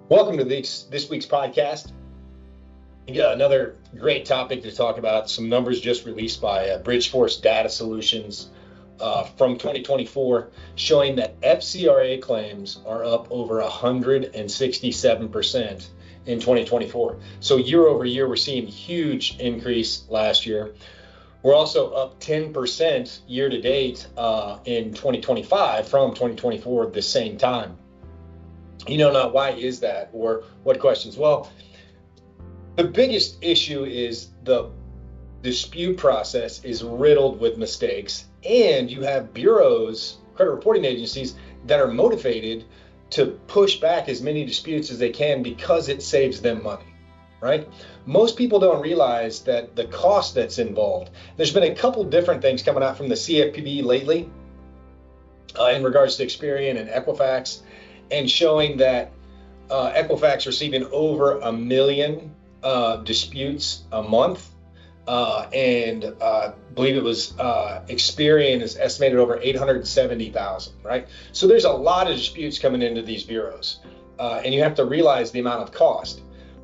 Welcome to this week's podcast. Yeah, another great topic to talk about. Some numbers just released by Bridgeforce Data Solutions from 2024 showing that FCRA claims are up over 167% in 2024. So year over year, we're seeing a huge increase last year. We're also up 10% year to date in 2025 from 2024 at the same time. Now why is that, or what questions? Well, the biggest issue is the dispute process is riddled with mistakes, and you have bureaus, credit reporting agencies that are motivated to push back as many disputes as they can because it saves them money, right? Most people don't realize that the cost that's involved. There's been a couple different things coming out from the CFPB lately in regards to Experian and Equifax, and showing that Equifax receiving over 1 million disputes a month, and I believe it was Experian is estimated over 870,000, right? So there's a lot of disputes coming into these bureaus, and you have to realize the amount of cost.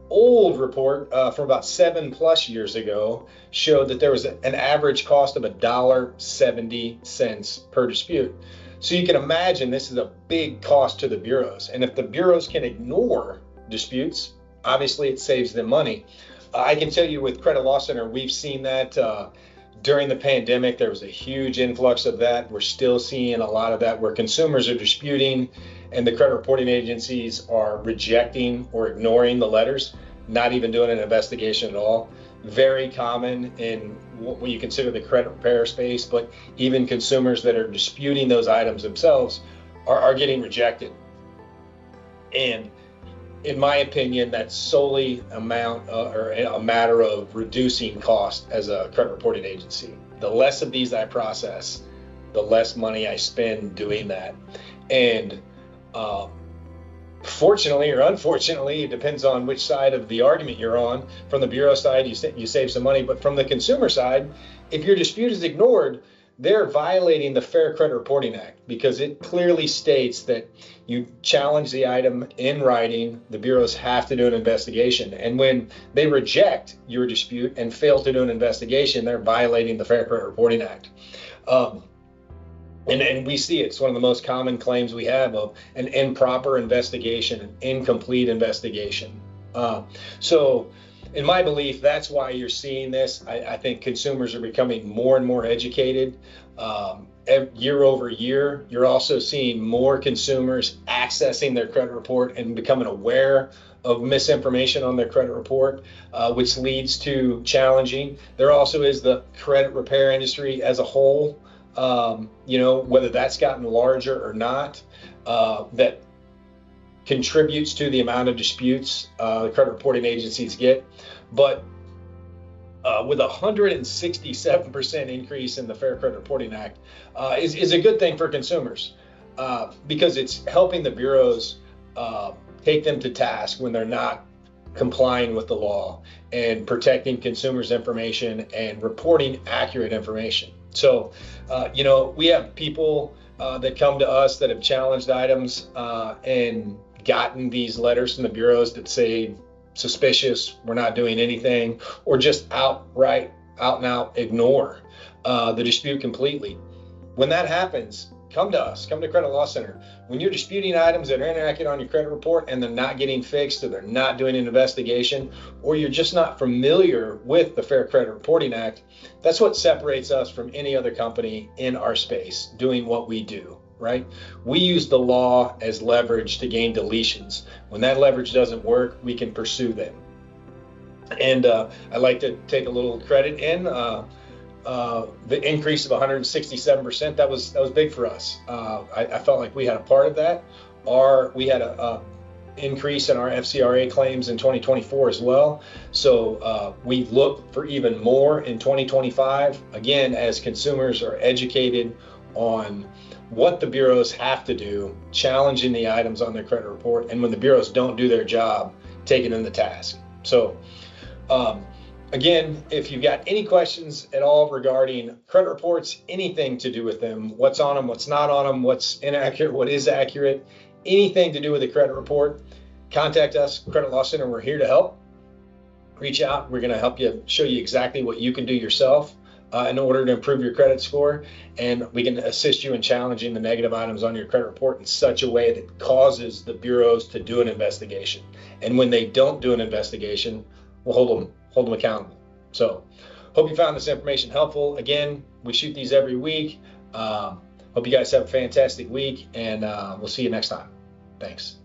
Old report from about 7+ years ago showed that there was an average cost of $1.70 per dispute. So you can imagine this is a big cost to the bureaus. And if the bureaus can ignore disputes, obviously it saves them money. I can tell you with Credit Law Center, we've seen that during the pandemic. There was a huge influx of that. We're still seeing a lot of that where consumers are disputing and the credit reporting agencies are rejecting or ignoring the letters, not even doing an investigation at all. Very common in what you consider the credit repair space, but even consumers that are disputing those items themselves are getting rejected. And in my opinion, that's solely a matter of reducing cost as a credit reporting agency. The less of these I process, the less money I spend doing that. And fortunately or unfortunately, it depends on which side of the argument you're on. From the bureau side, you save some money, but from the consumer side, if your dispute is ignored, they're violating the Fair Credit Reporting Act because it clearly states that you challenge the item in writing, the bureaus have to do an investigation. And when they reject your dispute and fail to do an investigation, they're violating the Fair Credit Reporting Act. And we see it's one of the most common claims we have of an improper investigation, an incomplete investigation. So in my belief, that's why you're seeing this. I think consumers are becoming more and more educated. Year over year, you're also seeing more consumers accessing their credit report and becoming aware of misinformation on their credit report, which leads to challenging. There also is the credit repair industry as a whole. Whether that's gotten larger or not, that contributes to the amount of disputes the credit reporting agencies get. But with 167% increase in the Fair Credit Reporting Act is a good thing for consumers because it's helping the bureaus take them to task when they're not complying with the law and protecting consumers' information and reporting accurate information. So, we have people that come to us that have challenged items and gotten these letters from the bureaus that say suspicious, we're not doing anything, or just out and out ignore the dispute completely. When that happens, come to us, come to Credit Law Center. When you're disputing items that are inaccurate on your credit report and they're not getting fixed or they're not doing an investigation, or you're just not familiar with the Fair Credit Reporting Act, that's what separates us from any other company in our space doing what we do, right? We use the law as leverage to gain deletions. When that leverage doesn't work, we can pursue them. And I'd like to take a little credit in the increase of 167%. That was big for us. I felt like we had a part of that. We had a increase in our FCRA claims in 2024 as well. So we look for even more in 2025, again, as consumers are educated on what the bureaus have to do, challenging the items on their credit report, and when the bureaus don't do their job, taking them to task. So again, if you've got any questions at all regarding credit reports, anything to do with them, what's on them, what's not on them, what's inaccurate, what is accurate, anything to do with the credit report, contact us, Credit Law Center. We're here to help. Reach out. We're going to help you, show you exactly what you can do yourself in order to improve your credit score, and we can assist you in challenging the negative items on your credit report in such a way that causes the bureaus to do an investigation. And when they don't do an investigation, we'll hold them accountable. So hope you found this information helpful. Again, we shoot these every week. Hope you guys have a fantastic week, and we'll see you next time. Thanks.